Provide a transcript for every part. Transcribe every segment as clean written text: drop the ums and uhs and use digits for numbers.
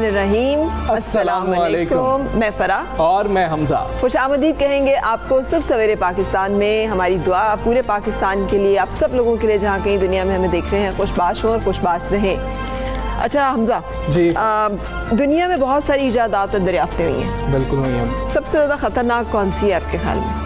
रहीम अस्सलाम वालेकुम। मैं फरा और मैं हमजा। खुशामदीद कहेंगे आपको सुबह सवेरे पाकिस्तान में। हमारी दुआ पूरे पाकिस्तान के लिए, आप सब लोगों के लिए जहाँ कहीं दुनिया में हमें देख रहे हैं, खुशबाश हो और खुशबाश रहें। अच्छा हमजा जी, दुनिया में बहुत सारी इजादात और दरियाफ्तें हुई हैं। बिल्कुल हुई हैं। सबसे ज़्यादा ख़तरनाक कौन सी है आपके ख्याल में?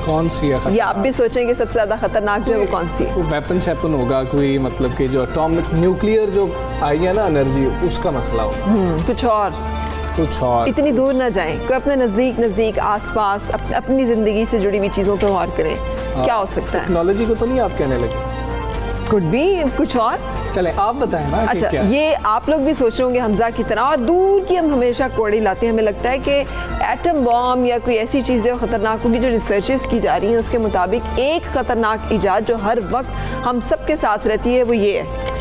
कौन सी है? या आप भी सोचेंगे सबसे ज़्यादा ख़तरनाक जो है वो कौन सी है? वेपन शैपन होगा कोई, मतलब कि जो एटॉमिक न्यूक्लियर जो आई है ना एनर्जी, उसका मसला होगा। कुछ और इतनी दूर ना जाएं, कोई अपने नज़दीक आसपास अपनी ज़िंदगी से जुड़ी हुई चीज़ों पर गौर करें। क्या हो सकता है? टेक्नोलॉजी को तो नहीं आप कहने लगे? कुड भी कुछ और। चले आप बताएं ना। अच्छा, क्या? ये आप लोग भी सोच रहे होंगे हमजा की तरह, और दूर की हम हमेशा कोड़ी लाते हैं। हमें लगता है कि एटम बॉम्ब या कोई ऐसी चीज़ जो खतरनाक होगी, जो रिसर्चेस की जा रही हैं उसके मुताबिक एक खतरनाक इजाद जो हर वक्त हम सबके साथ रहती है वो ये है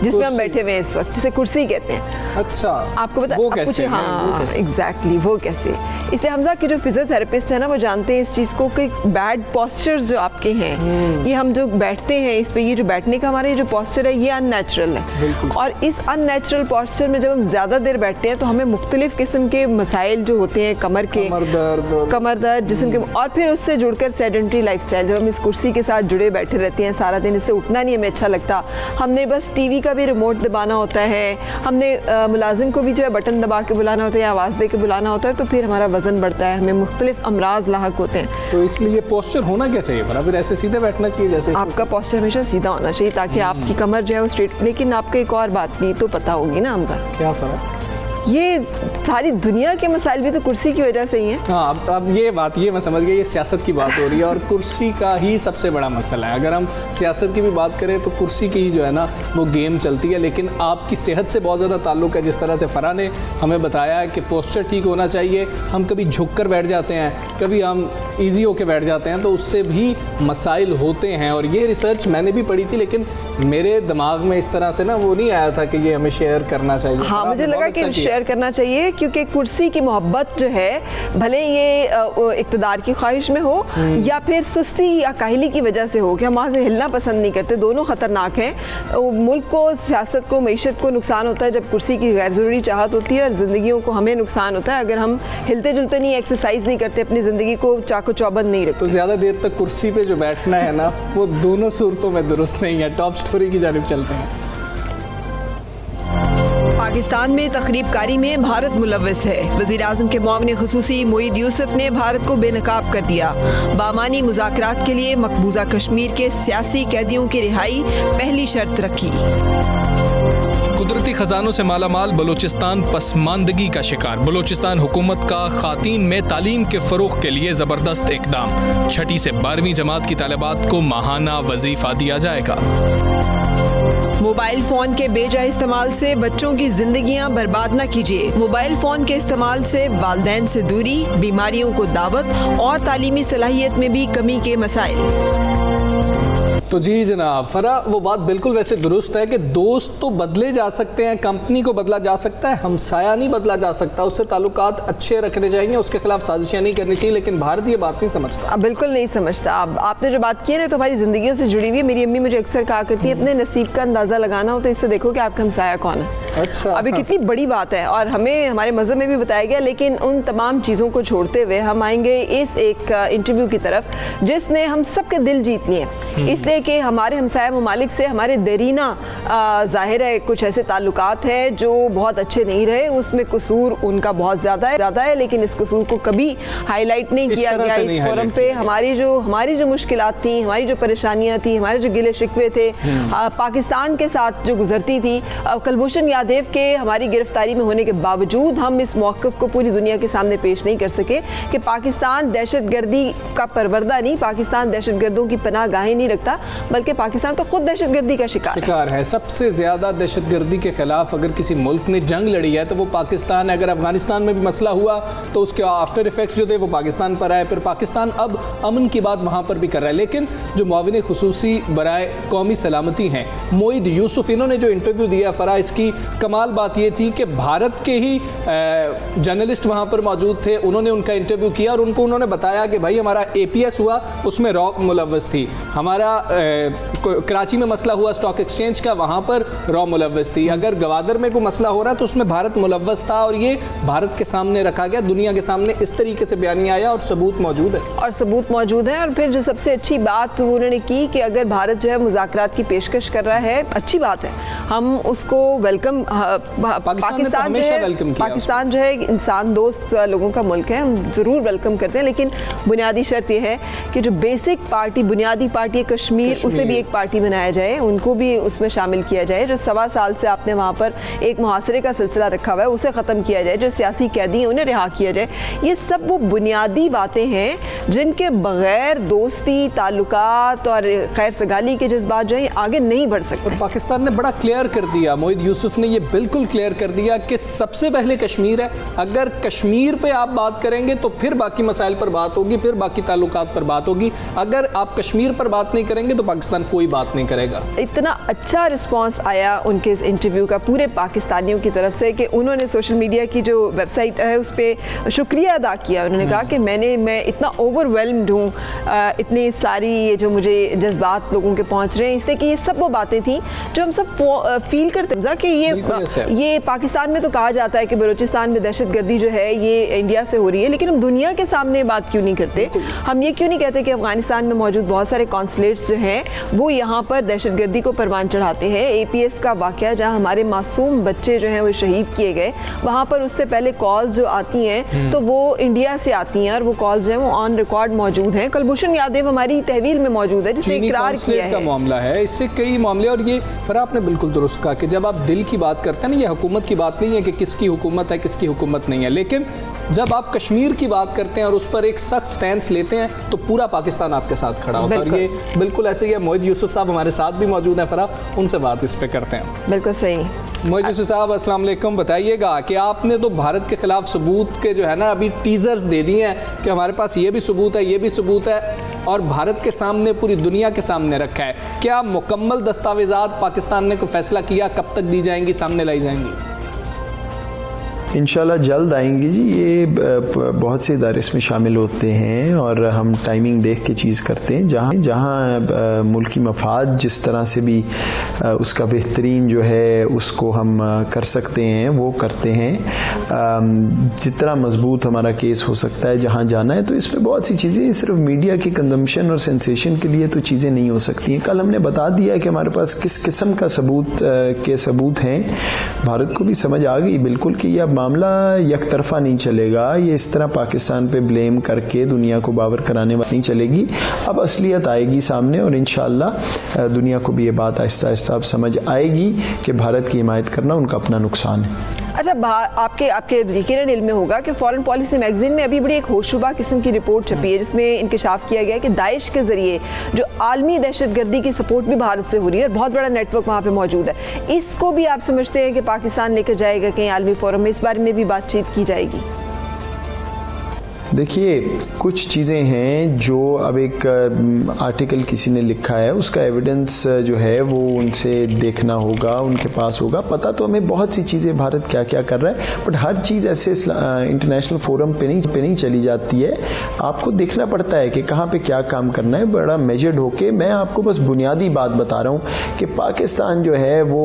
जिसमें हम बैठे हुए हैं इस वक्त, जिसे कुर्सी कहते हैं। अच्छा, आपको पता वो कैसे? हाँ एग्जैक्टली, वो कैसे? इसलिए हमजा की जो फिजियोथेरेपिस्ट है ना, वो जानते हैं इस चीज़ को कि बैड पोस्चर्स जो आपके हैं, ये हम जो बैठते हैं इस पे, ये जो बैठने का हमारा ये जो पोस्चर है ये अननेचुरल है। और इस अननेचुरल पोस्चर में जब हम ज़्यादा देर बैठते हैं तो हमें मुख्तलिफ किस्म के मसाइल जो होते हैं, कमर दर्द जिस्म के, और फिर उससे जुड़कर सेडेंटरी लाइफस्टाइल, जब हम इस कुर्सी के साथ जुड़े बैठे रहते हैं सारा दिन, इससे उठना नहीं हमें अच्छा लगता, हमने बस टीवी का भी रिमोट दबाना होता है, हमने मुलाजिम को भी जो है बटन दबा के बुलाना होता है या आवाज़ दे के बुलाना होता है, तो फिर हमारा वजन बढ़ता है, हमें मुख्तलिफ अमराज लाहक होते हैं। तो इसलिए पोस्चर होना क्या चाहिए? फिर ऐसे सीधे बैठना चाहिए जैसे आपका पोस्चर हमेशा सीधा होना चाहिए ताकि आपकी कमर जो है वो स्ट्रेट। लेकिन आपको एक और बात भी तो पता होगी ना हमजा, क्या फर्क? ये सारी दुनिया के मसाइल भी तो कुर्सी की वजह से ही हैं। हाँ, अब ये मैं समझ गया, ये सियासत की बात हो रही है और कुर्सी का ही सबसे बड़ा मसला है। अगर हम सियासत की भी बात करें तो कुर्सी की ही जो है ना वो गेम चलती है, लेकिन आपकी सेहत से बहुत ज़्यादा ताल्लुक़ है। जिस तरह से फरा ने हमें बताया है कि पोस्चर ठीक होना चाहिए, हम कभी झुक कर बैठ जाते हैं, कभी हम ईजी होकर बैठ जाते हैं, तो उससे भी मसाइल होते हैं। और ये रिसर्च मैंने भी पढ़ी थी, लेकिन मेरे दिमाग में इस तरह से ना वो नहीं आया था कि ये हमें शेयर करना चाहिए। हाँ, मुझे लगा कि शेयर करना चाहिए, क्योंकि कुर्सी की मोहब्बत जो है, भले ये इक़्तिदार की ख्वाहिश में हो या फिर सुस्ती या काहली की वजह से हो कि हम वहाँ से हिलना पसंद नहीं करते, दोनों ख़तरनाक हैं। मुल्क को, सियासत को, मईशत को नुकसान होता है जब कुर्सी की गैर ज़रूरी चाहत होती है, और ज़िंदगियों को हमें नुकसान होता है अगर हम हिलते जुलते नहीं, एक्सरसाइज नहीं करते, अपनी ज़िंदगी को चाको चौबंद नहीं रखते। तो ज़्यादा देर तक कुर्सी पे जो बैठना है ना, वो दोनों सूरतों में दुरुस्त नहीं है। टॉप स्टोरी की जानिब चलते हैं। पाकिस्तान में तकरीबकारी में भारत मुलव्वस है। वज़ीर-ए-आज़म के मुआविन ख़ुसूसी मोईद यूसुफ ने भारत को बेनकाब कर दिया। बामानी मुज़ाकरात के लिए मकबूजा कश्मीर के सियासी कैदियों की रिहाई पहली शर्त रखी। कुदरती खजानों से मालामाल बलूचिस्तान पसमानदगी का शिकार। बलूचिस्तान हुकूमत का ख़ातीन में तालीम के फ़रोग़ के लिए ज़बरदस्त इक़दाम। 6ठी से 12वीं जमात की तालिबात को माहाना वजीफ़ा दिया जाएगा। मोबाइल फ़ोन के बेजा इस्तेमाल से बच्चों की जिंदगियां बर्बाद न कीजिए। मोबाइल फ़ोन के इस्तेमाल से वालिदैन से दूरी, बीमारियों को दावत और तालीमी सलाहियत में भी कमी के मसाइल। तो जी जनाब, फरा वो बात बिल्कुल वैसे दुरुस्त है कि दोस्त तो बदले जा सकते हैं, कंपनी को बदला जा सकता है, हमसाया नहीं बदला जा सकता। उससे ताल्लुकात अच्छे रखने चाहिए, उसके खिलाफ साजिशें नहीं करनी चाहिए। लेकिन भारत ये बात नहीं समझता। अब बिल्कुल नहीं समझता। अब आपने जो बात की है ना, तो हमारी ज़िंदगियों से जुड़ी हुई है। मेरी अम्मी मुझे अक्सर कहा करती है, अपने नसीब का अंदाज़ा लगाना हो तो इससे देखो कि आपका हमसाया कौन है। अच्छा, अभी कितनी बड़ी बात है, और हमें हमारे मज़हब में भी बताया गया। लेकिन उन तमाम चीज़ों को छोड़ते हुए हम आएंगे इस एक इंटरव्यू की तरफ जिसने हम सबके दिल जीत लिए, इसलिए कि हमारे हमसाया ममालिक से हमारे देरीना ज़ाहिर है कुछ ऐसे ताल्लुकात हैं जो बहुत अच्छे नहीं रहे। उसमें कसूर उनका बहुत ज़्यादा है, लेकिन इस कसूर को कभी हाईलाइट नहीं किया गया इस फोरम पे। हमारी जो मुश्किलात थी, हमारी जो परेशानियां थी, हमारे जो गिले शिकवे थे, पाकिस्तान के साथ जो गुजरती थी। कलभूषण यादेव के हमारी गिरफ्तारी में होने के बावजूद हम इस मौक़िफ़ को पूरी दुनिया के सामने पेश नहीं कर सके कि पाकिस्तान दहशतगर्दी का परवरदा नहीं, पाकिस्तान दहशतगर्दों की पनाहगाहें नहीं रखता, बल्कि पाकिस्तान तो खुद दहशतगर्दी का शिकार है। सबसे ज़्यादा दहशतगर्दी के ख़िलाफ़ अगर किसी मुल्क ने जंग लड़ी है तो वो पाकिस्तान है। अगर अफगानिस्तान में भी मसला हुआ तो उसके आफ्टर इफेक्ट्स जो थे वो पाकिस्तान पर आए, फिर पाकिस्तान अब अमन की बात वहाँ पर भी कर रहा है। लेकिन जो मुआविन खुसूसी बराए कौमी सलामती हैं मोईद यूसुफ, इन्होंने जो इंटरव्यू दिया फरा, इसकी कमाल बात ये थी कि भारत के ही जर्नलिस्ट वहाँ पर मौजूद थे, उन्होंने उनका इंटरव्यू किया और उन्होंने बताया कि भाई हमारा APS हुआ उसमें रॉ मुलव्वस थी, हमारा कराची में मसला हुआ स्टॉक एक्सचेंज का, वहाँ पर रॉ मुलव्वस थी, अगर गवादर में कोई मसला हो रहा तो उसमें भारत मुलव्वस था और ये भारत के सामने रखा गया, दुनिया के सामने इस तरीके से बयानिया आया और सबूत मौजूद है। और फिर जो सबसे अच्छी बात उन्होंने की कि अगर भारत जो है मुज़ाकरात की पेशकश कर रहा है, अच्छी बात है, हम उसको वेलकम, पाकिस्तान जो है इंसान दोस्त लोगों का मुल्क है, हम ज़रूर वेलकम करते हैं, लेकिन बुनियादी शर्त यह है कि जो बेसिक पार्टी, बुनियादी पार्टी है कश्मीर, उसे भी एक पार्टी बनाया जाए, उनको भी उसमें शामिल किया जाए। जो 1.25 साल से आपने वहाँ पर एक मुहासरे का सिलसिला रखा हुआ है उसे ख़त्म किया जाए, जो सियासी कैदी हैं उन्हें रिहा किया जाए। ये सब वो बुनियादी बातें हैं जिनके बगैर दोस्ती, ताल्लुकात और खैर सगाली के जज्बात जो है आगे नहीं बढ़ सकते। और पाकिस्तान ने बड़ा क्लियर कर दिया, मोईद यूसुफ ने ये बिल्कुल क्लियर कर दिया कि सबसे पहले कश्मीर है, अगर कश्मीर पे आप बात करेंगे तो फिर बाकी मसाइल पर बात होगी, फिर बाकी ताल्लुकात पर बात होगी, अगर आप कश्मीर पर बात नहीं करेंगे तो पाकिस्तान कोई बात नहीं करेगा। इतना अच्छा रिस्पांस आया उनके इस इंटरव्यू का पूरे पाकिस्तानियों की तरफ से कि उन्होंने सोशल मीडिया की जो वेबसाइट है उस पर शुक्रिया अदा किया। उन्होंने कहा कि मैं इतना ओवरवेल्म्ड हूँ, इतनी सारी ये जो मुझे जज्बात लोगों के पहुँच रहे हैं, इसलिए कि ये सब वो बातें थी जो हम सब फील करते हैं कि ये पाकिस्तान में तो कहा जाता है कि बलूचिस्तान में दहशतगर्दी जो है ये इंडिया से हो रही है, लेकिन हम दुनिया के सामने बात क्यों नहीं करते? हम ये क्यों नहीं कहते कि अफगानिस्तान में मौजूद बहुत सारे कॉन्सुलेट्स जो हैं वो यहाँ पर दहशतगर्दी को परवान चढ़ाते हैं। APS का वाक़या जहाँ हमारे मासूम बच्चे जो हैं वो शहीद किए गए, वहाँ पर उससे पहले कॉल्स जो आती हैं तो वो इंडिया से आती हैं और वो कॉल्स जो हैं वो ऑन रिकॉर्ड मौजूद हैं। कुलभूषण यादव हमारी तहवील में मौजूद है जिसने इकरार किया है। का मामला है, इससे कई मामले, और ये फिर आपने बिल्कुल दुरुस्त कहा कि जब आप दिल की बात करते हैं ना, ये हुकूमत की बात नहीं है कि किसकी हुकूमत है किसकी हुकूमत नहीं है, लेकिन जब आप कश्मीर की बात करते हैं और उस पर एक सख्त स्टैंड लेते हैं तो पूरा पाकिस्तान आपके साथ खड़ा होता है। और ये बिल्कुल ऐसे ही है। मोईद यूसुफ साहब हमारे साथ भी मौजूद हैं, फरा उनसे बात इस पे करते हैं। बिल्कुल सही। मोईद यूसुफ साहब अस्सलाम वालेकुम, बताइएगा कि आपने तो भारत के खिलाफ सबूत के जो है ना अभी टीजर्स दे दिए हैं कि हमारे पास ये भी सबूत है, ये भी सबूत है, और भारत के सामने, पूरी दुनिया के सामने रखा है। क्या मुकम्मल दस्तावेज़ात पाकिस्तान ने कोई फैसला किया, कब तक दी जाएंगी, सामने लाई जाएंगी? इंशाल्लाह जल्द आएंगी जी। ये बहुत से इदारे इसमें शामिल होते हैं और हम टाइमिंग देख के चीज़ करते हैं। जहाँ मुल्की मफाद जिस तरह से भी उसका बेहतरीन जो है उसको हम कर सकते हैं वो करते हैं। जितना मजबूत हमारा केस हो सकता है जहाँ जाना है, तो इसमें बहुत सी चीज़ें सिर्फ मीडिया की कंजम्पशन और सेंसेशन के लिए तो चीज़ें नहीं हो सकती हैं। कल हमने बता दिया कि हमारे पास किस किस्म का सबूत हैं। भारत को भी समझ आ गई बिल्कुल कि यह मामला एक तरफा नहीं चलेगा, ये इस तरह पाकिस्तान पे ब्लेम करके दुनिया को बावर कराने वाली नहीं चलेगी। अब असलियत आएगी सामने और इंशाअल्लाह दुनिया को भी ये बात आहिस्ता आहिस्ता अब समझ आएगी कि भारत की हिमायत करना उनका अपना नुकसान है। अच्छा, आपके यकीनन इल्म में होगा कि फॉरेन पॉलिसी मैगजीन में अभी बड़ी एक होशरुबा किस्म की रिपोर्ट छपी है जिसमें इंकशाफ किया गया है कि दाइश के जरिए जो आलमी दहशतगर्दी की सपोर्ट भी भारत से हो रही है और बहुत बड़ा नेटवर्क वहाँ पे मौजूद है। इसको भी आप समझते हैं कि पाकिस्तान लेकर जाएगा कहीं आलमी फोरम में, इस बारे में भी बातचीत की जाएगी? देखिए, कुछ चीज़ें हैं जो अब एक आर्टिकल किसी ने लिखा है, उसका एविडेंस जो है वो उनसे देखना होगा, उनके पास होगा। पता तो हमें बहुत सी चीज़ें भारत क्या क्या कर रहा है, बट हर चीज़ ऐसे इंटरनेशनल फोरम पे नहीं चली जाती है। आपको देखना पड़ता है कि कहाँ पे क्या काम करना है, बड़ा मेजर्ड होके। मैं आपको बस बुनियादी बात बता रहा हूँ कि पाकिस्तान जो है वो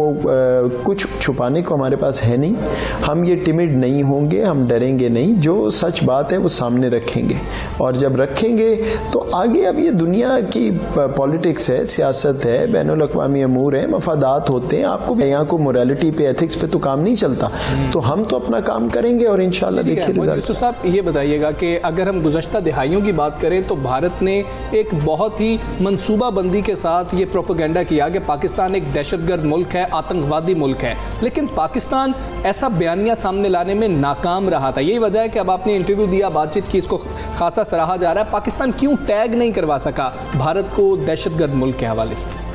कुछ छुपाने को हमारे पास है नहीं। हम ये टिमिड नहीं होंगे, हम डरेंगे नहीं। जो सच बात है वो सामने सामने रखेंगे, और जब रखेंगे तो आगे अब ये दुनिया की पॉलिटिक्स है, सियासत है, बैनुल अक़वामी अमूर है, मफादात होते हैं, आपको यहाँ को मोरालिटी पे, एथिक्स पे तो काम नहीं चलता। तो हम तो अपना काम करेंगे और इंशाल्लाह देखिए रिजल्ट। यूसुफ साहब ये बताइएगा कि अगर हम गुज़श्ता दिहाइयों की बात करें तो भारत ने एक बहुत ही मनसूबाबंदी के साथ ये प्रोपेगेंडा किया कि पाकिस्तान एक दहशतगर्द मुल्क है, आतंकवादी मुल्क है, लेकिन पाकिस्तान ऐसा बयानिया सामने लाने में नाकाम रहा था। यही वजह है कि अब आपने इंटरव्यू दिया, बातचीत की, इसको खासा सराहा जा रहा है। पाकिस्तान क्यों टैग नहीं करवा सका भारत को दहशतगर्द मुल्क के हवाले से?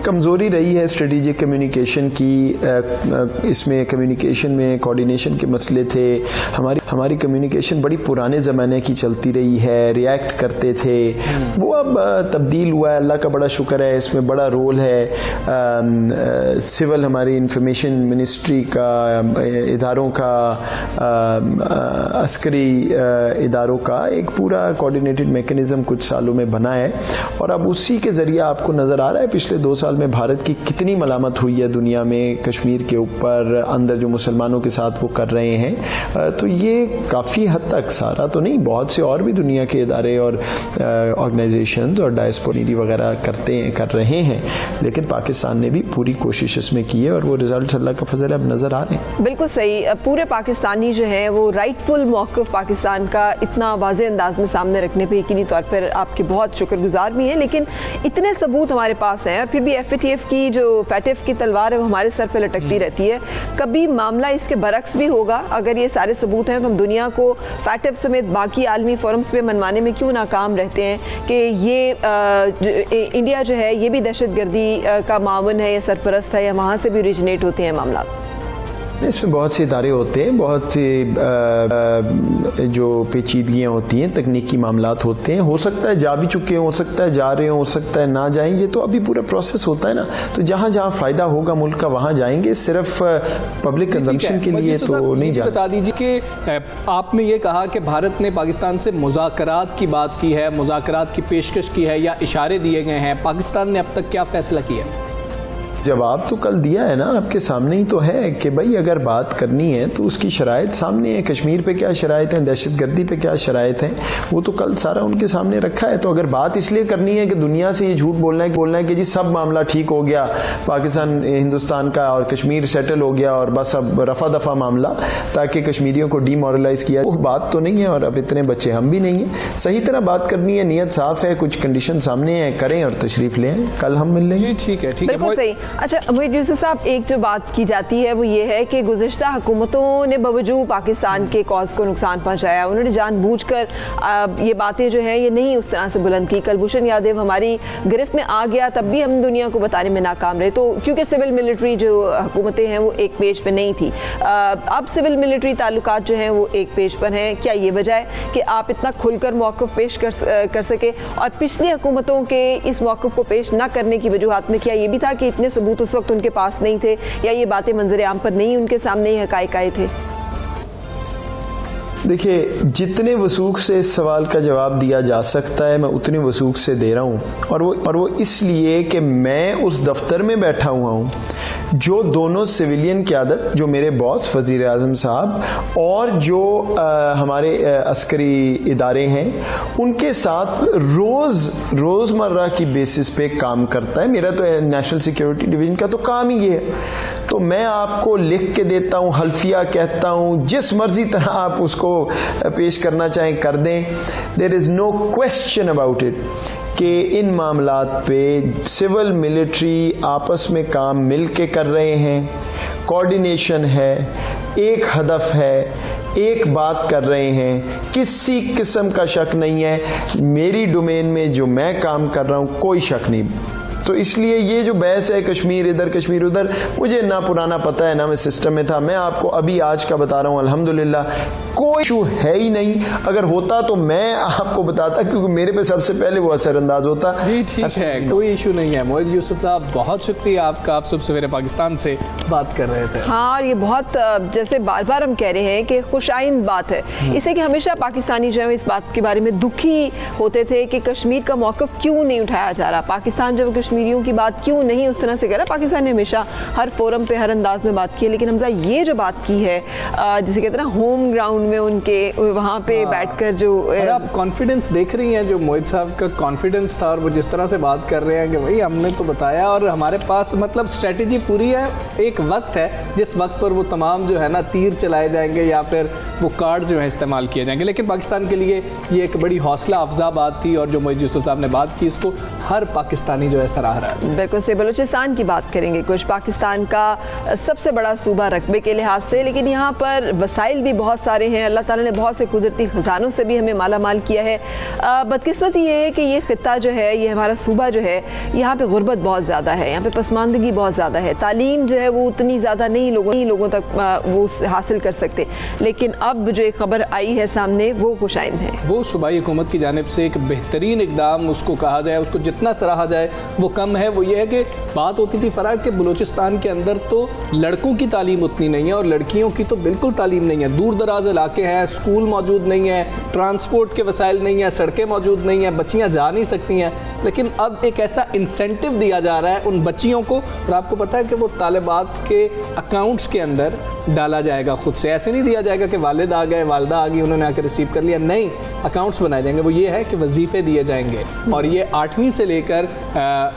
कमज़ोरी रही है स्ट्रेटेजिक कम्युनिकेशन की, इसमें कम्युनिकेशन में कोऑर्डिनेशन के मसले थे। हमारी कम्युनिकेशन बड़ी पुराने ज़माने की चलती रही है, रिएक्ट करते थे, वो अब तब्दील हुआ है, अल्लाह का बड़ा शुक्र है, इसमें बड़ा रोल है सिविल हमारी इंफॉर्मेशन मिनिस्ट्री का, इदारों का, अस्करी इदारों का एक पूरा कोऑर्डिनेटेड मेकनिज़म कुछ सालों में बना है, और अब उसी के ज़रिए आपको नज़र आ रहा है पिछले 2 साल में भारत की कितनी मलामत हुई है दुनिया में कश्मीर के ऊपर, अंदर जो मुसलमानों के साथ वो कर रहे हैं। तो ये काफ़ी हद तक, सारा तो नहीं, बहुत से और भी दुनिया के इदारे और ऑर्गेनाइजेशंस और डायस्पोरा वगैरह कर रहे हैं, लेकिन पाकिस्तान ने भी पूरी कोशिश इसमें की है और वो रिजल्ट अल्लाह का फजल अब नज़र आ रहे हैं। बिल्कुल सही। पूरे पाकिस्तानी जो हैं वो राइटफुल मौक़िफ़ पाकिस्तान का इतना वाज़ेह अंदाज में सामने रखने पर यकीनी तौर पर आपके बहुत शुक्रगुजार भी हैं, लेकिन इतने सबूत हमारे पास हैं और फिर भी FATF की जो FATF की तलवार है वो हमारे सर पे लटकती रहती है। कभी मामला इसके बरक्स भी होगा, अगर ये सारे सबूत हैं तो हम दुनिया को FATF समेत बाकी आलमी फोरम्स पे मनवाने में क्यों नाकाम रहते हैं कि ये इंडिया जो है ये भी दहशतगर्दी का मावन है या सरपरस्त है या वहाँ से भी ओरिजिनेट होते हैं मामला? इसमें बहुत से इदारे होते हैं, बहुत सी जो पेचीदगियाँ होती हैं, तकनीकी मामलात होते हैं, हो सकता है जा भी चुके हों, हो सकता है जा रहे हों, हो सकता है ना जाएंगे, तो अभी पूरा प्रोसेस होता है ना, तो जहाँ जहाँ फ़ायदा होगा मुल्क का वहाँ जाएंगे, सिर्फ पब्लिक कंजम्पशन के लिए तो नहीं जाएंगे। बता दीजिए कि आपने ये कहा कि भारत ने पाकिस्तान से मुज़ाकरात की बात की है, मुज़ाकरात की पेशकश की है या इशारे दिए गए हैं, पाकिस्तान ने अब तक क्या फ़ैसला किया? जवाब तो कल दिया है ना, आपके सामने ही तो है कि भाई अगर बात करनी है तो उसकी शराइत सामने है, कश्मीर पे क्या शराइत हैं, दहशतगर्दी पे क्या शराइत हैं, वो तो कल सारा उनके सामने रखा है। तो अगर बात इसलिए करनी है कि दुनिया से ये झूठ बोलना है कि जी सब मामला ठीक हो गया, पाकिस्तान हिंदुस्तान का और कश्मीर सेटल हो गया और बस अब रफा दफा मामला, ताकि कश्मीरियों को डीमोरलाइज किया, वो बात तो नहीं है। और अब इतने बच्चे हम भी नहीं हैं, सही तरह बात करनी है, नीयत साफ है, कुछ कंडीशन सामने है, करें और तशरीफ लें, कल हम मिल लेंगे। ठीक है, बिल्कुल सही। अच्छा मोहित यूसुफ साहब, एक जो बात की जाती है वो ये है कि गुज़िश्ता हुकूमतों ने बावजूद पाकिस्तान के कॉज को नुकसान पहुंचाया, उन्होंने जानबूझकर ये बातें जो हैं ये नहीं उस तरह से बुलंद की। कुलभूषण यादव हमारी गिरफ्त में आ गया, तब भी हम दुनिया को बताने में नाकाम रहे, तो क्योंकि सिविल मिलिट्री जो हुकूमतें हैं वो एक पेज पर नहीं थी। अब सिविल मिलिट्री ताल्लुकात जो हैं वो एक पेज पर हैं। क्या ये वजह है कि आप इतना खुलकर मौक़िफ़ पेश कर सके? और पिछली हुकूमतों के इस मौक़िफ़ को पेश ना करने की वजूहात में क्या ये भी था कि इतने सबूत उस वक्त उनके पास नहीं थे, या ये बातें मंजर आम पर नहीं उनके सामने ही हकायक आए थे? देखिए, जितने वसूख से इस सवाल का जवाब दिया जा सकता है मैं उतने वसूख से दे रहा हूँ, और वो इसलिए कि मैं उस दफ्तर में बैठा हुआ हूँ जो दोनों सिविलियन क़यादत, जो मेरे बॉस वज़ीर आज़म साहब और जो हमारे अस्करी इदारे हैं, उनके साथ रोज़मर्रा की बेसिस पे काम करता है। मेरा तो नेशनल सिक्योरिटी डिवीज़न का तो काम ही ये है। तो मैं आपको लिख के देता हूँ, हल्फिया कहता हूँ, जिस मर्जी तरह आप उसको पेश करना चाहें कर दें। There is no question about it कि इन मामलात पे सिविल मिलिट्री आपस में काम मिल के कर रहे हैं, कोऑर्डिनेशन है, एक हदफ है, एक बात कर रहे हैं, किसी किस्म का शक नहीं है। मेरी डोमेन में जो मैं काम कर रहा हूँ कोई शक नहीं। तो इसलिए ये जो बहस है कश्मीर इधर कश्मीर उधर, मुझे ना पुराना पता है ना मैं सिस्टम में था। मैं आपको अभी आज का बता रहा हूँ, अल्हम्दुलिल्लाह कोई इशू है ही नहीं। अगर होता तो मैं आपको बताता, क्योंकि मेरे पे सबसे पहले वो असरअंदाज होता। जी ठीक है, कोई इशू नहीं है। मोहित यूसुफ साहब, बहुत शुक्रिया आपका, आप सुबह सवेरे पाकिस्तान से बात कर रहे थे। हाँ, और ये बहुत जैसे बार बार हम कह रहे हैं कि खुशाइंद बात है, इससे कि हमेशा पाकिस्तानी जो है इस बात के बारे में दुखी होते थे कि कश्मीर का मौक़िफ़ क्यों नहीं उठाया जा रहा। पाकिस्तान जब कश्मीरियों की बात क्यों नहीं उस तरह से करा। पाकिस्तान ने हमेशा हर फोरम पे हर अंदाज में बात की है, लेकिन हमजा ये जो बात की है जिसे कहते हैं ना होम ग्राउंड में उनके वहाँ पे बैठकर जो आप कॉन्फिडेंस देख रही हैं, जो मोहित साहब का कॉन्फिडेंस था और वो जिस तरह से बात कर रहे हैं कि भाई हमने तो बताया और हमारे पास मतलब स्ट्रेटजी पूरी है। एक वक्त है जिस वक्त पर वो तमाम जो है ना तीर चलाए जाएंगे या फिर वो कार्ड जो है इस्तेमाल किए जाएंगे, लेकिन पाकिस्तान के लिए ये एक बड़ी हौसला अफजा बात थी और जो मोहित यूसुफ साहब ने बात की इसको हर पाकिस्तानी जो है सराह रहा है। बिल्कुल से बलूचिस्तान की बात करेंगे कुछ। पाकिस्तान का सबसे बड़ा सूबा रकबे के लिहाज से, लेकिन यहाँ पर वसाइल भी बहुत सारे हैं। अल्लाह ताला ने बहुत से कुदरती ख़जानों से भी हमें माला माल किया है। बदकिस्मती ये है कि ये ख़ित्ता जो है, ये हमारा सूबा जो है, यहाँ पे गुर्बत बहुत ज़्यादा है, यहाँ पे पसमानदगी बहुत ज़्यादा है। तालीम जो है वो उतनी ज़्यादा नहीं लोगों तक वो हासिल कर सकते, लेकिन अब जो एक खबर आई है सामने वो खुशाइंद है। वो सूबाई हुकूमत की जानिब से एक बेहतरीन इकदाम उसको कहा जाए, उसको जितना सराहा जाए वो कम है। वो ये है कि बात होती थी फराग के बलूचिस्तान के अंदर तो लड़कों की तालीम उतनी नहीं है और लड़कियों की तो बिल्कुल तालीम नहीं है। दूर दराज इलाके हैं, स्कूल मौजूद नहीं है, ट्रांसपोर्ट के वसाइल नहीं है, सड़कें मौजूद नहीं हैं, बच्चियाँ जा नहीं सकती हैं। लेकिन अब एक ऐसा इंसेंटिव दिया जा रहा है उन बच्चियों को, और आपको पता है कि वो तालिबात के अकाउंट्स के अंदर डाला जाएगा खुद से। ऐसे नहीं दिया जाएगा कि वालिद आ गए, वालदा आ गई, उन्होंने आकर रिसीव कर लिया, नहीं, अकाउंट्स बनाए जाएंगे। वो ये है कि वजीफ़े दिए जाएंगे और ये 8वीं से लेकर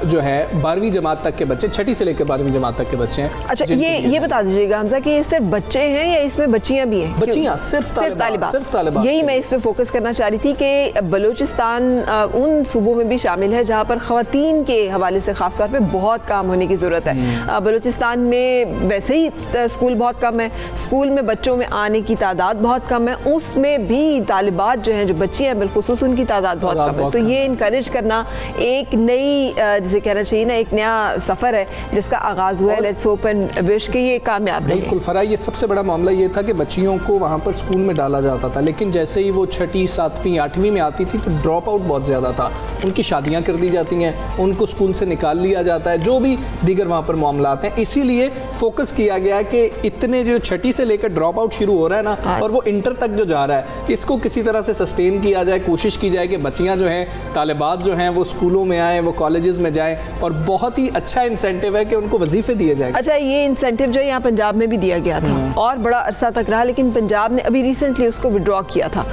जो है 12वीं जमात तक के बच्चे, 6ठी से लेकर 12वीं जमात तक के बच्चे हैं। अच्छा, ये बता दीजिएगा हमजा कि ये सिर्फ बच्चे हैं या इसमें बच्चियां भी हैं? बच्चियां, सिर्फ तालिबात। यही मैं इस पे फोकस करना चाह रही थी कि बलूचिस्तान उन सूबों में भी शामिल है जहाँ पर ख़वातीन के हवाले से ख़ास तौर पे बहुत काम होने की ज़रूरत है। बलूचिस्तान में वैसे ही स्कूल बहुत कम है, स्कूल में बच्चों में आने की तादाद बहुत कम है, उसमें भी तालिबात जो हैं, जो बच्चियाँ हैं बिलखुसूस, उनकी तादाद बहुत कम है। तो ये इनकरेज करना एक नई जिसे कहना चाहिए ना, एक नया सफ़र है जिसका आगाज़ हुआ है। लेट्स होप एंड विश कि ये कामयाब रहे। बिल्कुल फराह, ये सबसे बड़ा मामला ये था कि बच्चियों को वहाँ पर स्कूल में डाला जाता था, लेकिन जैसे ही वो 6ठी, 7वीं, 8वीं में आती थी तो ड्रॉप आउट बहुत ज़्यादा था। उनकी शादियाँ कर दी जाती हैं, उनको स्कूल से निकाल लिया जाता है, जो भी दीगर वहाँ पर मामला आते हैं। इसीलिए फोकस किया गया कि इतने जो 6ठी से लेकर ड्रॉप आउट शुरू हो रहा है ना, और वो इंटर तक जो जा रहा है, इसको किसी तरह से सस्टेन किया जाए, कोशिश की जाए कि बच्चियाँ जो हैं, तालिबात जो हैं, वो स्कूलों में आएँ, वो कॉलेजेस में जाएँ, और बहुत ही अच्छा इंसेंटिव है कि उनको वजीफे दिए जाएँ। अच्छा, ये इंसेंटिव जो यहाँ पंजाब में भी दिया गया था और बड़ा अरसा तक रहा, लेकिन पंजाब ने अभी रिसेंटली उसको विड्रॉ किया था।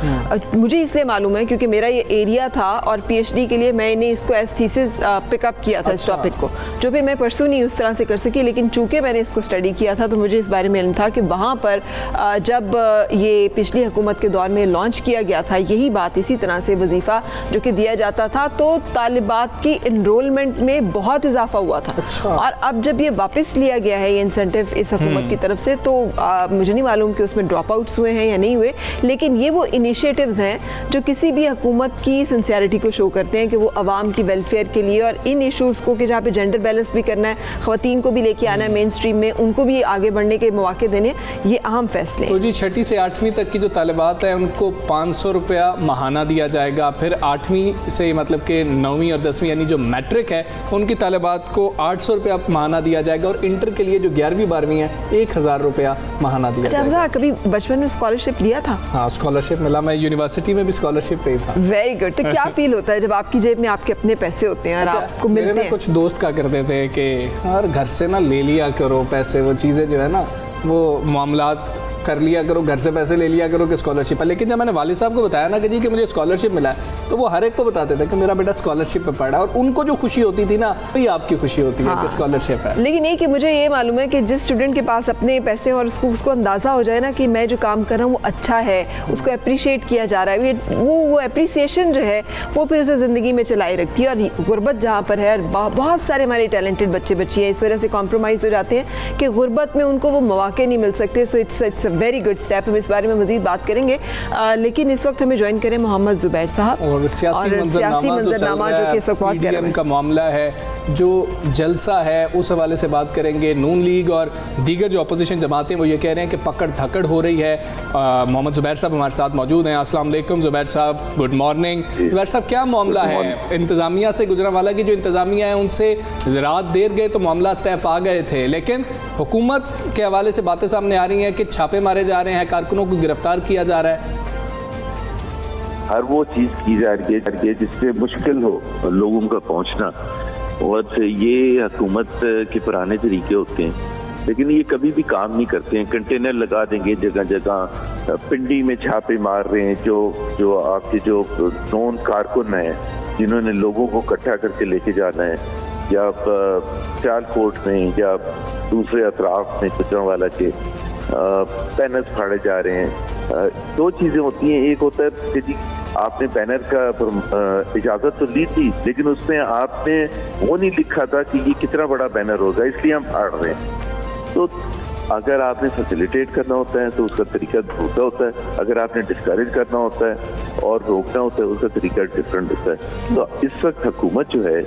मुझे इसलिए मालूम है क्योंकि मेरा ये एरिया था और पीएचडी के लिए मैंने इसको एज थीसिस पिकअप किया था। इस टॉपिक को जो फिर मैं परसू नहीं उस तरह से कर सकी, लेकिन चूंकि मैंने इसको स्टडी किया था तो मुझे इस बारे में इल्म था कि वहाँ पर जब ये पिछली हुकूमत के दौर में लॉन्च किया गया था, यही बात इसी तरह से वजीफ़ा जो कि दिया जाता था, तो तालिबात की इनरोलमेंट में बहुत इजाफा हुआ था। और अब जब ये वापस लिया गया है ये इंसेंटिव इस हुकूमत की तरफ से, तो मुझे नहीं मालूम कि उसमें ड्रॉप आउट्स हुए हैं या नहीं हुए, लेकिन ये वो इनिशिएटिव्स हैं जो किसी भी हुकूमत की सिंसियरिटी को शो करते हैं कि वो आवाम की वेलफेयर के लिए और इन इशूज़ को कि जहाँ पे जेंडर बैलेंस भी करना है, ख़वातीन को भी लेके आना है मेन स्ट्रीम में, उनको भी आगे बढ़ने के मौके देने, ये अहम फैसले। तो जी 6ठी से 8वीं तक की जो तालिबात है उनको 500 रुपया माहाना दिया जाएगा। फिर 8वीं से मतलब कि 9वीं और 10वीं यानी जो मैट्रिक है उनकी तालिबात को 800 रुपया माहाना दिया जाएगा, और इंटर के लिए जो 11वीं 12वीं है 1000 रुपया माहाना दिया जाएगा। कभी बचपन में स्कॉलरशिप लिया था? हाँ, स्कॉलरशिप मिला, मैं यूनिवर्सिटी में भी स्कॉलरशिप पे था। Very good. तो क्या फील होता है जब आपकी जेब में आपके अपने पैसे होते हैं और आपको मिलते हैं? कुछ दोस्त क्या करते थे कि यार घर से ना ले लिया करो पैसे, वो चीज़ें जो है ना वो मामलात कर लिया करो, घर से पैसे ले लिया करो कि स्कॉलरशिप है। लेकिन जब मैंने वालिद साहब को बताया ना कि जी कि मुझे स्कॉलरशिप मिला है, तो वो हर एक को बताते थे कि मेरा बेटा स्कॉलरशिप पे पढ़ा, और उनको जो खुशी होती थी ना वही आपकी खुशी होती है कि स्कॉलरशिप है। लेकिन ये कि मुझे ये मालूम है कि जिस स्टूडेंट के पास अपने पैसे और उसको अंदाज़ा हो जाए ना कि मैं जो काम कर रहा हूँ वो अच्छा है, उसको अप्रिशिएट किया जा रहा है, वो अप्रिसिएशन जो है वो फिर उसे ज़िंदगी में चलाई रखती है। और गुर्बत जहाँ पर है, बहुत सारे हमारे टैलेंटेड बच्चे बच्चियाँ इस वजह से कॉम्प्रोमाइज़ हो जाते हैं कि गुर्बत में उनको वो मौके नहीं मिल सकते। So it's a very good step. हम इस बारे में मज़ीद बात करेंगे, लेकिन इस वक्त हमें ज्वाइन करें मोहम्मद ज़ुबैर साहब। और सियासी मंजरनामा जो कि इस वक्त पीडीएम का मामला है, जो जलसा है, उस हवाले से बात करेंगे। नून लीग और दीगर जो अपोजिशन जमातें वो ये कह रहे हैं कि पकड़ धकड़ हो रही है। मोहम्मद ज़ुबैर साहब हमारे साथ मौजूद हैं। अस्सलाम वालेकुम ज़ुबैर साहब, गुड मॉर्निंग। ज़ुबैर साहब, क्या मामला है? इंतज़ामिया से गुजरांवाला की जो इंतज़ामिया है उनसे रात देर गए तो मामला तय पा गए थे, लेकिन हुकूमत के हवाले से बातें सामने आ रही हैं कि छापे मारे जा रहे हैं, कारकुनों को गिरफ्तार किया जा रहा है। हर वो चीज़ की जा रही है जिससे मुश्किल हो लोगों का पहुंचना, और ये हुकूमत के पुराने तरीके होते हैं, लेकिन ये कभी भी काम नहीं करते हैं। कंटेनर लगा देंगे जगह जगह, पिंडी में छापे मार रहे हैं, जो आपके जो नॉन कारकुन हैं जिन्होंने लोगों को इकट्ठा करके लेके जाना है, या सियालकोट में या दूसरे अतराफ में गुजरांवाला के बैनर्स फाड़े जा रहे हैं। दो चीज़ें होती हैं, एक होता है कि जी आपने बैनर का इजाज़त तो ली थी, लेकिन उसमें आपने वो नहीं लिखा था कि ये कितना बड़ा बैनर होगा, इसलिए हम फाड़ रहे हैं। तो अगर आपने फैसिलिटेट करना होता है तो उसका तरीका दूसरा होता है, अगर आपने डिस्करेज करना होता है और रोकना होता है उसका तरीका डिफरेंट होता है। तो इस वक्त हुकूमत जो है,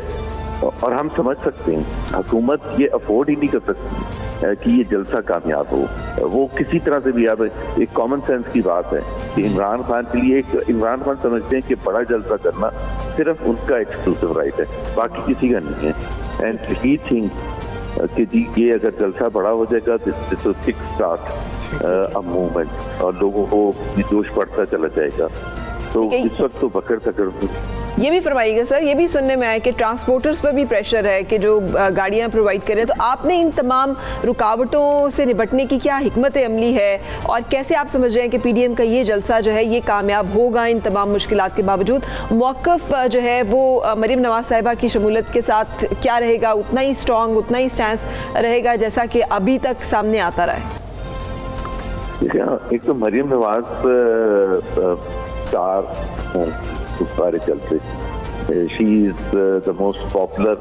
और हम समझ सकते हैं हुकूमत ये अफोर्ड ही नहीं कर सकती कि ये जलसा कामयाब हो। वो किसी तरह से भी, आप एक कॉमन सेंस की बात है कि इमरान खान के लिए, इमरान खान समझते हैं कि बड़ा जलसा करना सिर्फ उनका एक्सक्लूसिव राइट है, बाकी किसी का नहीं है। एंड ही थिंक कि जी ये अगर जलसा बड़ा हो जाएगा तो किक स्टार्ट अ मूवमेंट और लोगों को जोश बढ़ता चला जाएगा। तो इस वक्त तो बकर तकर। ये भी फरमाइएगा सर, ये भी सुनने में आया कि ट्रांसपोर्टर्स पर भी प्रेशर है कि जो गाड़ियां प्रोवाइड करें, तो आपने इन तमाम रुकावटों से निपटने की क्या हिकमत अमली है और कैसे आप समझ रहे हैं कि पीडीएम का ये जलसा जो है ये कामयाब होगा इन तमाम मुश्किलात के बावजूद? मौक़िफ़ जो है वो मरीम नवाज साहिबा की शमूलियत के साथ क्या रहेगा? उतना ही स्ट्रॉन्ग, उतना ही स्टैंस रहेगा जैसा कि अभी तक सामने आता रहा है? एक तो मरीम नवाज स्टार सारे चलते, she is the most popular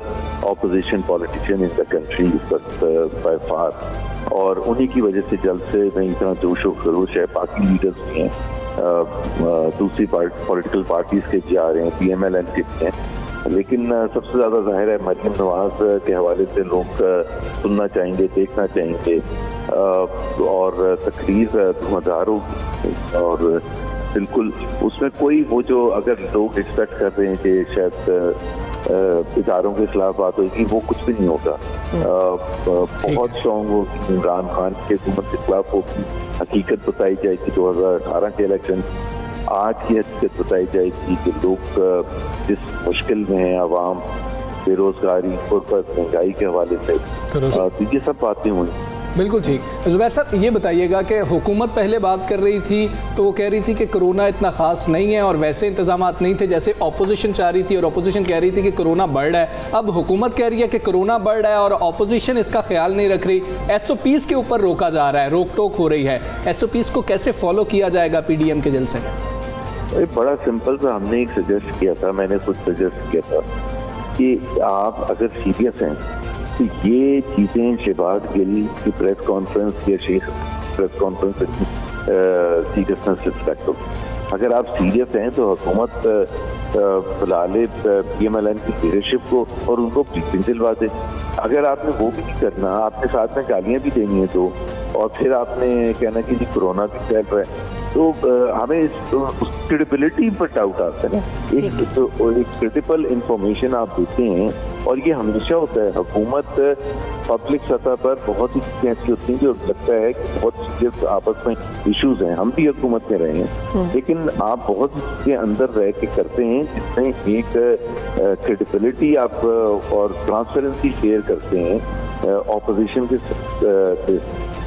opposition politician in the country by far, और उन्हीं की वजह से जलसे में इतना जोश व खरोश है। बाकी लीडर्स भी हैं, दूसरी पॉलिटिकल पार्टीज के जा रहे हैं, PMLN के भी हैं, लेकिन सबसे ज़्यादा जाहिर है मरीम नवाज के हवाले से लोग सुनना चाहेंगे, देखना चाहेंगे, और तकरीर धुआंधार होगी। और बिल्कुल उसमें कोई वो जो अगर लोग एक्सपेक्ट कर रहे हैं कि शायद इदारों के खिलाफ बात होगी, वो कुछ भी नहीं होगा। बहुत स्ट्रॉन्ग होगी, इमरान खान की हुकूमत के खिलाफ होगी, हकीकत बताई जाएगी 2018 के इलेक्शन, आज की हकीकत बताई जाएगी कि लोग जिस मुश्किल में हैं, आवाम बेरोजगारी, गुर्बत, महंगाई के हवाले से, तो ये सब बातें हुई। बिल्कुल ठीक। ज़ुबैर साहब ये बताइएगा कि हुकूमत पहले बात कर रही थी तो वो कह रही थी कि कोरोना इतना ख़ास नहीं है और वैसे इंतजामात नहीं थे जैसे ऑपोजिशन चाह रही थी, और ऑपोजिशन कह रही थी कि कोरोना बढ़ रहा है। अब हुकूमत कह रही है कि कोरोना बढ़ रहा है और ऑपोजिशन इसका ख्याल नहीं रख रही। SOPs के ऊपर रोका जा रहा है, रोक टोक हो रही है। SOPs को कैसे फॉलो किया जाएगा PDM के जलसे में? बड़ा सिंपल सा हमने एक सजेस्ट किया था, मैंने खुद सजेस्ट किया था कि आप अगर सीरियस हैं तो ये चीज़ें शहबाज गिल की प्रेस कॉन्फ्रेंस या शेख प्रेस कॉन्फ्रेंस सीरियसनेस रिस्पेक्ट हो। अगर आप सीरियस हैं तो हुकूमत फिलहाल PMLN की लीडरशिप को और उनको ब्रीफिंग दिलवा दे। अगर आपने वो भी नहीं करना, आपने साथ में गालियाँ भी देनी है तो, और फिर आपने कहना कि जी कोरोना भी फैल रहा है, तो हमें क्रेडिबिलिटी पर डाउट आता है ना। एक क्रेडिबल इंफॉर्मेशन आप देते हैं, और ये हमेशा होता है। हुकूमत पब्लिक सतह पर बहुत ही चीज़ें ऐसी होती हैं जो लगता है कि बहुत सीरियस आपस में इश्यूज हैं, हम भी हुकूमत में रहे हैं, लेकिन आप बहुत सी चीज़ें अंदर रह के करते हैं जिसमें एक क्रेडिबिलिटी आप और ट्रांसपेरेंसी शेयर करते हैं ऑपोजिशन के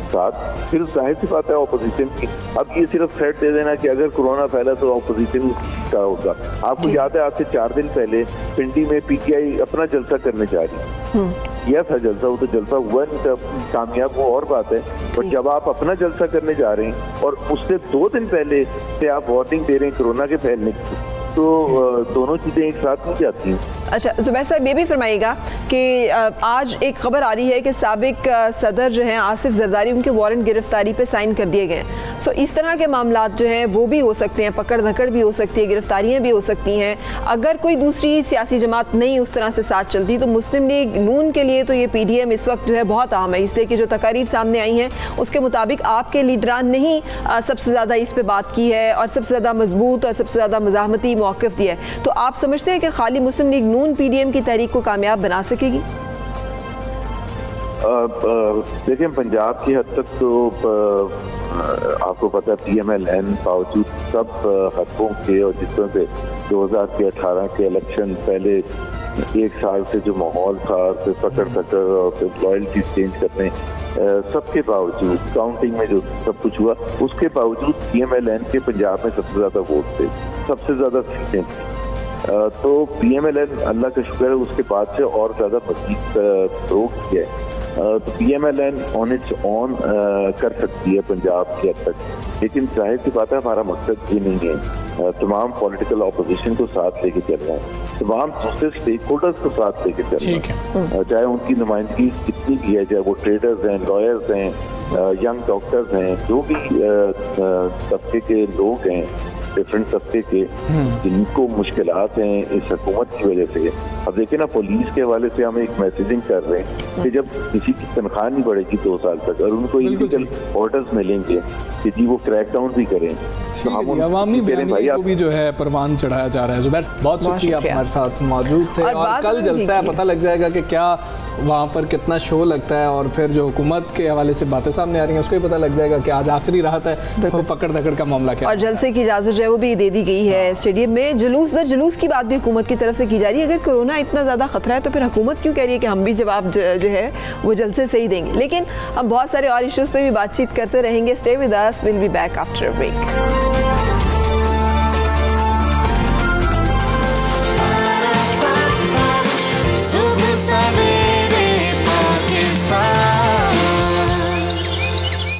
साथ। फिर जाहिर सी बात है ऑपोजिशन की, अब ये सिर्फ थ्रेट दे देना कि अगर कोरोना फैला तो ऑपोजिशन का होगा। आपको याद है आज से 4 दिन पहले पिंडी में PTI अपना जलसा करने जा रही किया था जलसा, वो तो जलसा हुआ नहीं था कामयाब, वो और बात है। बट जब आप अपना जलसा करने जा रहे हैं और उससे 2 दिन पहले से आप वार्निंग दे रहे हैं कोरोना के फैलने की, तो दोनों चीज़ें एक साथ नहीं जाती हैं। अच्छा ज़ुबैर साहब ये भी फरमाइएगा कि आज एक खबर आ रही है कि साबिक सदर जो हैं आसिफ जरदारी, उनके वारंट गिरफ्तारी पे साइन कर दिए गए। सो इस तरह के मामलात जो हैं वो भी हो सकते हैं, पकड़ धकड़ भी हो सकती है, गिरफ्तारियाँ भी हो सकती हैं। अगर कोई दूसरी सियासी जमात नहीं उस तरह से साथ चलती तो मुस्लिम लीग नून के लिए तो ये PDM इस वक्त जो है बहुत अहम है, इसलिए कि जो तकारीर सामने आई हैं उसके मुताबिक आपके लीडरान ने ही सबसे ज़्यादा इस पर बात की है और सबसे ज़्यादा मजबूत और सबसे ज़्यादा मज़ाहमती मौक़िफ़ दिया है। तो आप समझते हैं कि खाली मुस्लिम लीग नून PDM की तहरीक को कामयाब बना सकेगी? देखिए पंजाब की हद तक तो आपको पता है PMLN बावजूद सब हकों के और जिस तरह से 2018 के इलेक्शन पहले एक साल से जो माहौल था, फिर पकड़ और फिर लॉयल्टी चेंज करने, सबके बावजूद काउंटिंग में जो सब कुछ हुआ, उसके बावजूद PMLN के पंजाब में सबसे ज़्यादा वोट थे, सबसे ज़्यादा सीटें थी। तो PMLN अल्लाह का शुक्र है उसके बाद से और ज़्यादा मज़ीद फ़रोग़ किया है। तो PMLN ऑन इट्स ऑन कर सकती है पंजाब की हद तक, लेकिन जाहिर सी बात है हमारा मकसद ये नहीं है। तमाम पॉलिटिकल ऑपोजिशन को साथ लेके चलना है, तमाम दूसरे स्टेक होल्डर्स को साथ लेके चलना है, चाहे उनकी नुमाइंदगी कितनी भी है, चाहे वो ट्रेडर्स हैं, लॉयर्स हैं, यंग डॉक्टर्स हैं, जो भी तबके के लोग हैं, डिफरेंट तबके के, जिनको मुश्किलात हैं इस हुकूमत की वजह से। अब देखिए ना, पुलिस के हवाले से हम एक मैसेजिंग कर रहे हैं कि जब किसी की तनख्वाह नहीं बढ़ेगी 2 साल तक और उनको इलीगल ऑर्डर्स मिलेंगे कि जी वो क्रैक डाउन भी करें, तो हम अवामी बयानियों को भी जो है परवान चढ़ाया जा रहा है। ज़ुबैर, बहुत शुक्रिया आप हमारे साथ मौजूद थे, और कल जलसा है, पता लग जाएगा कि क्या वहाँ पर कितना शो लगता है, और फिर जो हुकूमत के हवाले से बातें सामने आ रही हैं उसको भी पता लग जाएगा कि आज आखिरी राहत है, वो पकड़ धकड़ का मामला क्या है। और जलसे की इजाज़त जो है वो भी दे दी गई है स्टेडियम में। जुलूस दर जुलूस की बात भी हुकूमत की तरफ से की जा रही है। अगर कोरोना इतना ज़्यादा खतरा है तो फिर हुकूमत क्यों कह रही है कि हम भी जवाब जो है वो जलसे से ही देंगे। लेकिन हम बहुत सारे और इश्यूज़ पे भी बातचीत करते रहेंगे। Stay with us, will be back after a break.